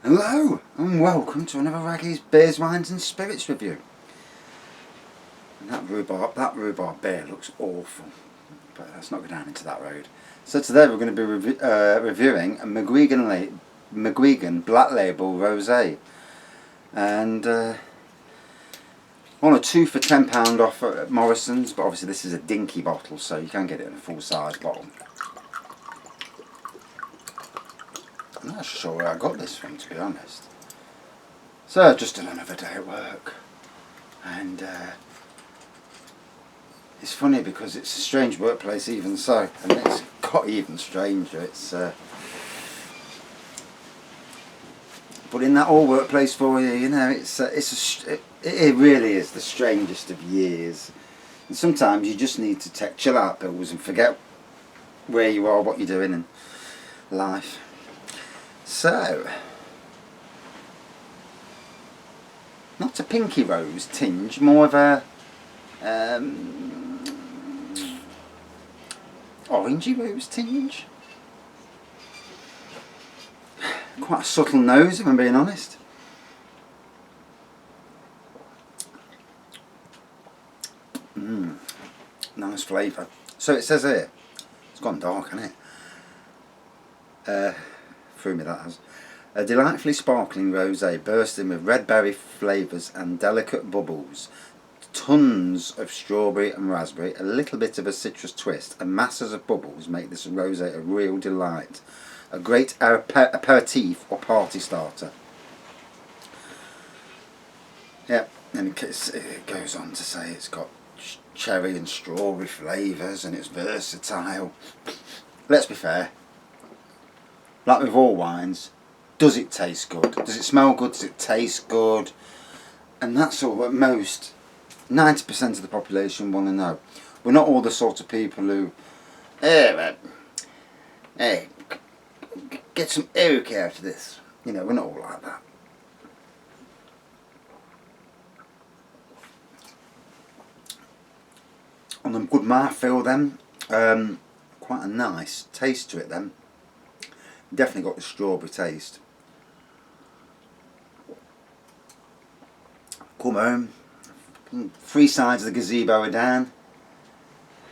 Hello and welcome to another Raggy's Beers, Wines and Spirits review. And that rhubarb beer looks awful, but let's not go down into that road. So today we're going to be reviewing a Mcguigan Black Label Rosé, and one or two for £10 off at Morrison's, but obviously this is a dinky bottle, so you can get it in a full size bottle. I'm not sure where I got this from, to be honest. So, just another day at work, and it's funny because it's a strange workplace even so, and it's got even stranger. It's but in that old workplace for you, you know, it really is the strangest of years. And sometimes you just need to take chill out pills and forget where you are, what you're doing in life. So, not a pinky rose tinge, more of a orangey rose tinge. Quite a subtle nose, if I'm being honest. Nice flavour. So it says here, it's gone dark, hasn't it? Threw me that has. A delightfully sparkling rosé bursting with red berry flavours and delicate bubbles. Tons of strawberry and raspberry, a little bit of a citrus twist, and masses of bubbles make this rosé a real delight. A great aperitif or party starter. Yep, and it goes on to say it's got cherry and strawberry flavours and it's versatile. Let's be fair. Like with all wines, does it taste good? Does it smell good? Does it taste good? And that's all that most 90% of the population want to know. We're not all the sort of people who, hey, get some Eric out of this. You know, we're not all like that. On a good mouthfeel then, quite a nice taste to it then. Definitely got the strawberry taste. Come home, 3 sides of the gazebo are down,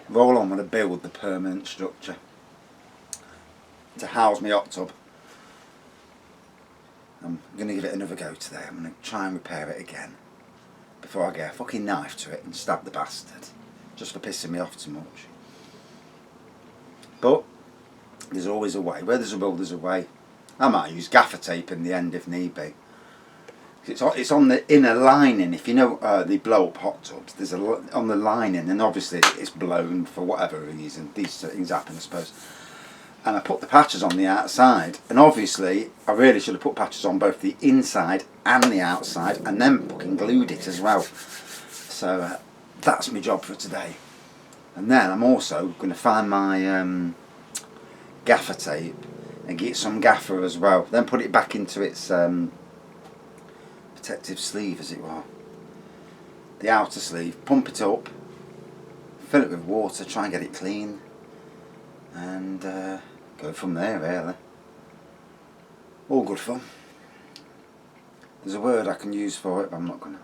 roll on with a build the permanent structure to house my hot tub. I'm going to give it another go today. I'm going to try and repair it again before I get a fucking knife to it and stab the bastard, just for pissing me off too much. But there's always a way. Where there's a will, there's a way. I might use gaffer tape in the end if need be. It's on the inner lining. If you know the blow up hot tubs, there's on the lining, and obviously it's blown for whatever reason. These things happen, I suppose. And I put the patches on the outside, and obviously I really should have put patches on both the inside and the outside, and then fucking glued it as well. So that's my job for today. And then I'm also going to find my gaffer tape and get some gaffer as well. Then put it back into its protective sleeve, as it were. The outer sleeve. Pump it up, fill it with water, try and get it clean, and go from there really. All good fun. There's a word I can use for it, but I'm not going to.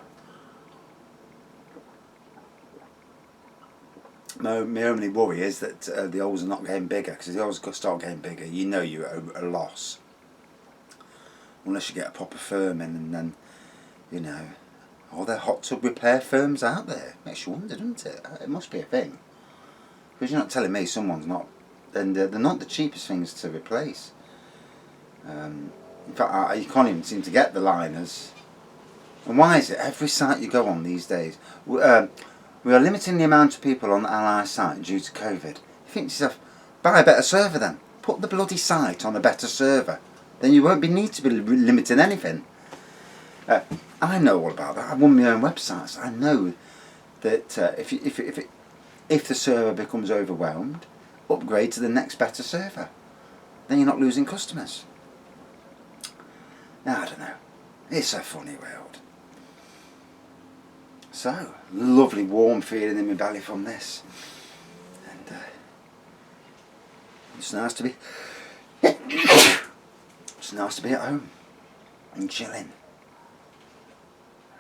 My only worry is that the holes are not getting bigger, because if the holes start getting bigger, you know you're at a loss. Unless you get a proper firm in, and then, you know, are there hot tub repair firms out there? Makes you wonder, doesn't it? It must be a thing. Because you're not telling me someone's not, and they're not the cheapest things to replace. In fact, you can't even seem to get the liners. And why is it every site you go on these days? We are limiting the amount of people on the Ally site due to COVID. You think to yourself, buy a better server then. Put the bloody site on a better server. Then you won't need to be limiting anything. I know all about that. I run my own websites. I know that if the server becomes overwhelmed, upgrade to the next better server. Then you're not losing customers. Now, I don't know. It's a funny world. So, lovely warm feeling in my belly from this, and it's nice to be it's nice to be at home. and chilling.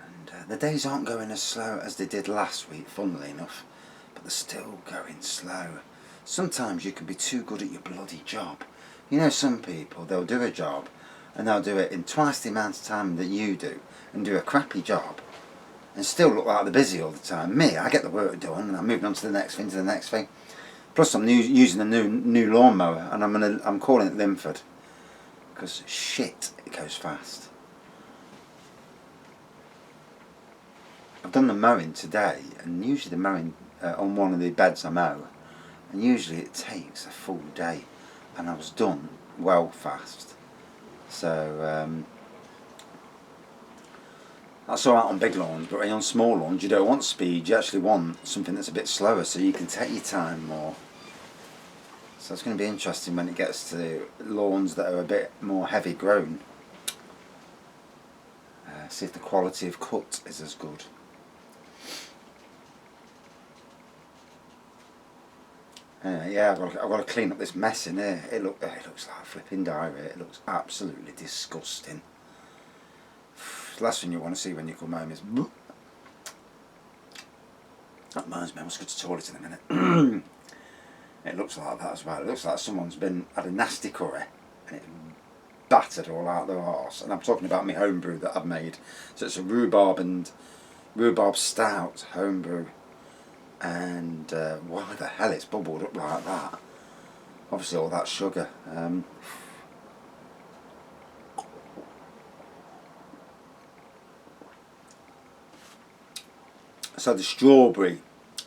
And the days aren't going as slow as they did last week, funnily enough, but they're still going slow. Sometimes you can be too good at your bloody job. You know, some people, they'll do a job and they'll do it in twice the amount of time that you do and do a crappy job and still look like they're busy all the time. Me, I get the work done and I'm moving on to the next thing, Plus I'm using a new lawnmower and I'm calling it Linford because shit, it goes fast. I've done the mowing today, and usually the mowing on one of the beds I mow, and usually it takes a full day, and I was done well fast. So that's alright on big lawns, but on small lawns you don't want speed, you actually want something that's a bit slower so you can take your time more. So it's going to be interesting when it gets to lawns that are a bit more heavy grown. See if the quality of cut is as good. Yeah, I've got to clean up this mess in here. It looks like flipping diarrhea. It looks absolutely disgusting. The last thing you want to see when you come home is... That reminds me, I must go to the toilet in a minute. It looks like that as well. It looks like someone's had a nasty curry and it battered all out their arse. And I'm talking about my homebrew that I've made. So it's a rhubarb stout homebrew. And why the hell it's bubbled up like that? Obviously all that sugar. So the strawberry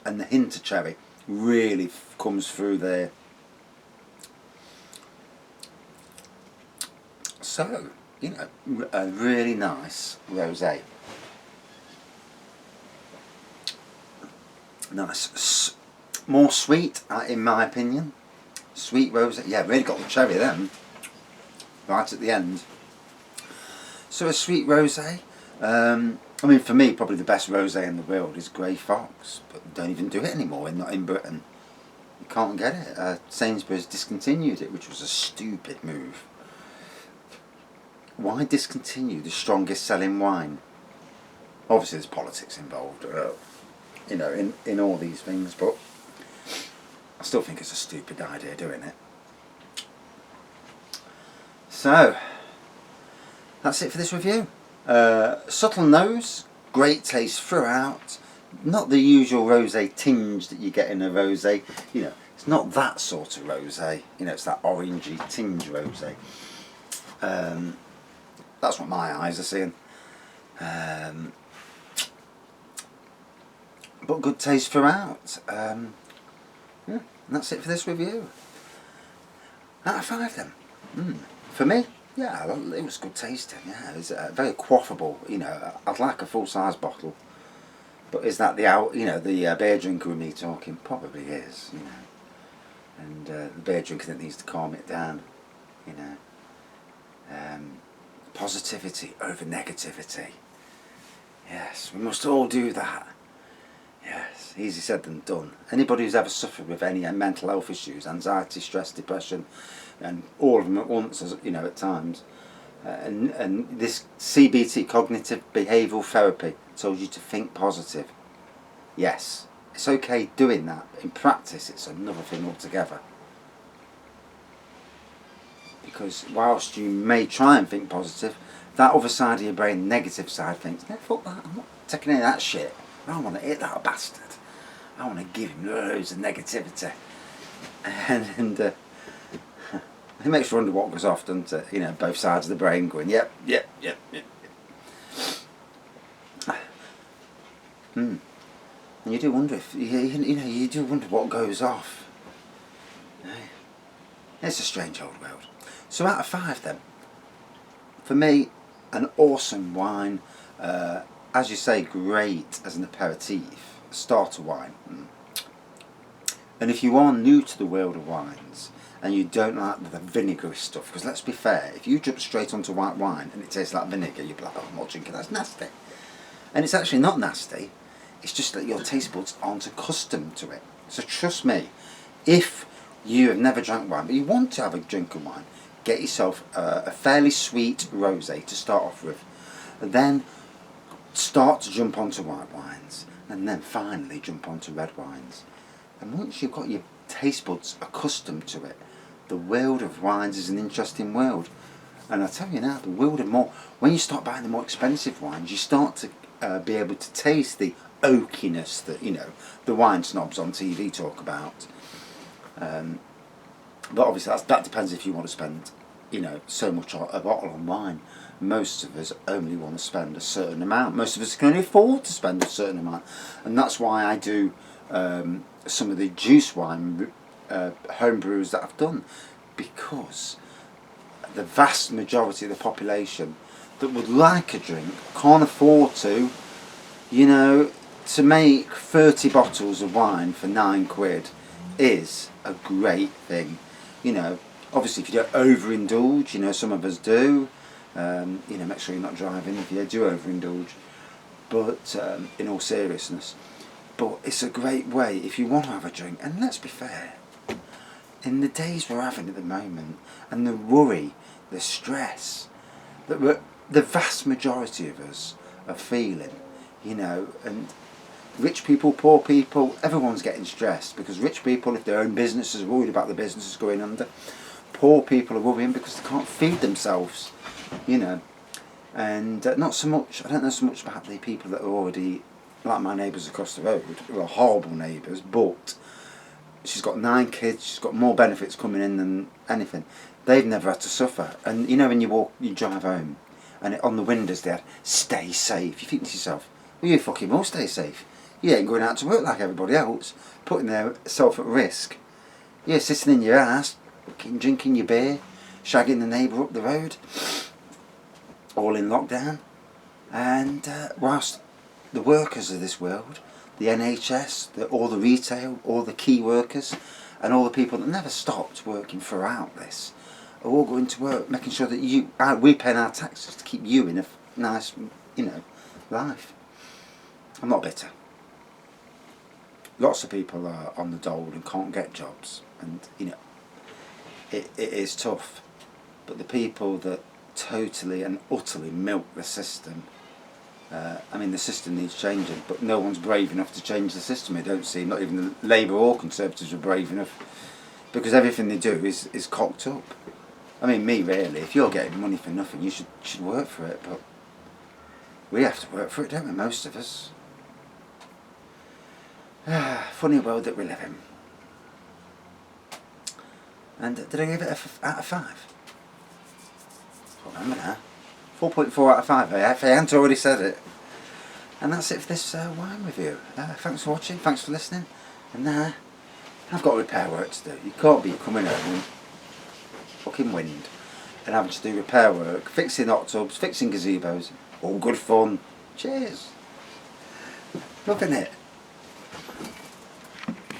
and the hint of cherry really comes through there. So, you know, a really nice rosé. Nice, more sweet in my opinion. Sweet rosé, yeah, really got the cherry then, right at the end. So a sweet rosé. I mean, for me, probably the best rosé in the world is Grey Fox, but don't even do it anymore. Not in Britain. You can't get it. Sainsbury's discontinued it, which was a stupid move. Why discontinue the strongest selling wine? Obviously, there's politics involved. You know, in all these things, but I still think it's a stupid idea doing it. So, that's it for this review. Subtle nose, great taste throughout, not the usual rosé tinge that you get in a rosé, you know, it's not that sort of rosé, you know, it's that orangey tinge rosé. That's what my eyes are seeing. But good taste throughout. Yeah, and that's it for this review. Out of 5 then. For me, yeah, it was good tasting. Yeah, it was very quaffable. You know, I'd like a full size bottle. But is that the beer drinker with me talking? Probably is. You know, and the beer drinker that needs to calm it down. You know, positivity over negativity. Yes, we must all do that. Yes, easy said than done. Anybody who's ever suffered with any mental health issues, anxiety, stress, depression, and all of them at once, as you know, at times, and this CBT, cognitive behavioural therapy, told you to think positive. Yes, it's okay doing that. In practice, it's another thing altogether. Because whilst you may try and think positive, that other side of your brain, negative side, thinks, no, fuck that, I'm not taking any of that shit. I want to hit that bastard. I want to give him loads of negativity. And it makes you wonder what goes off, doesn't it? You know, both sides of the brain going, yep. And you do wonder if, you do wonder what goes off. It's a strange old world. So out of 5 then, for me, an awesome wine. As you say, great as an aperitif, starter wine. And if you are new to the world of wines and you don't like the vinegary stuff, because let's be fair, if you jump straight onto white wine and it tastes like vinegar, you'll be like, oh, I'm not drinking, that's nasty. And it's actually not nasty, it's just that your taste buds aren't accustomed to it. So trust me, if you have never drank wine but you want to have a drink of wine, get yourself a fairly sweet rosé to start off with, and then start to jump onto white wines, and then finally jump onto red wines. And once you've got your taste buds accustomed to it, the world of wines is an interesting world. And I tell you now, the world of more, when you start buying the more expensive wines, you start to be able to taste the oakiness that, you know, the wine snobs on TV talk about. But obviously that depends if you want to spend, you know, so much on a bottle on wine. Most of us only want to spend a certain amount. Most of us can only afford to spend a certain amount. And that's why I do some of the juice wine home brews that I've done, because the vast majority of the population that would like a drink can't afford to, you know, to make 30 bottles of wine for £9 is a great thing. You know, obviously if you don't overindulge, you know, some of us do, you know, make sure you're not driving if you do overindulge, but in all seriousness, but it's a great way if you want to have a drink. And let's be fair, in the days we're having at the moment, and the worry, the stress that the vast majority of us are feeling, you know, and rich people, poor people, everyone's getting stressed, because rich people, if their own businesses, are worried about the businesses going under. Poor people are worrying because they can't feed themselves, you know. And not so much, I don't know so much about the people that are already, like my neighbours across the road, who are horrible neighbours, but she's got 9 kids, she's got more benefits coming in than anything. They've never had to suffer. And you know, when you drive home, and on the windows they had, "Stay safe." You think to yourself, well, you fucking will stay safe. You ain't going out to work like everybody else, putting yourself at risk. You're sitting in your ass, drinking your beer, shagging the neighbour up the road, all in lockdown. And whilst the workers of this world, the NHS, all the retail, all the key workers, and all the people that never stopped working throughout this, are all going to work, making sure that we're paying our taxes to keep you in a nice, you know, life. I'm not bitter. Lots of people are on the dole and can't get jobs, and you know, it is tough. But the people that totally and utterly milk the system, I mean, the system needs changing, but no one's brave enough to change the system. It don't seem, not even the Labour or Conservatives are brave enough, because everything they do is cocked up. I mean, me really, if you're getting money for nothing, you should work for it, but we have to work for it, don't we, most of us? Funny world that we live in. And did I give it out of 5? I can't remember now. 4.4 out of 5, if I hadn't already said it. And that's it for this wine review. Thanks for watching, thanks for listening. And I've got repair work to do. You can't be coming home in fucking wind and having to do repair work, fixing hot tubs, fixing gazebos. All good fun. Cheers. Loving it.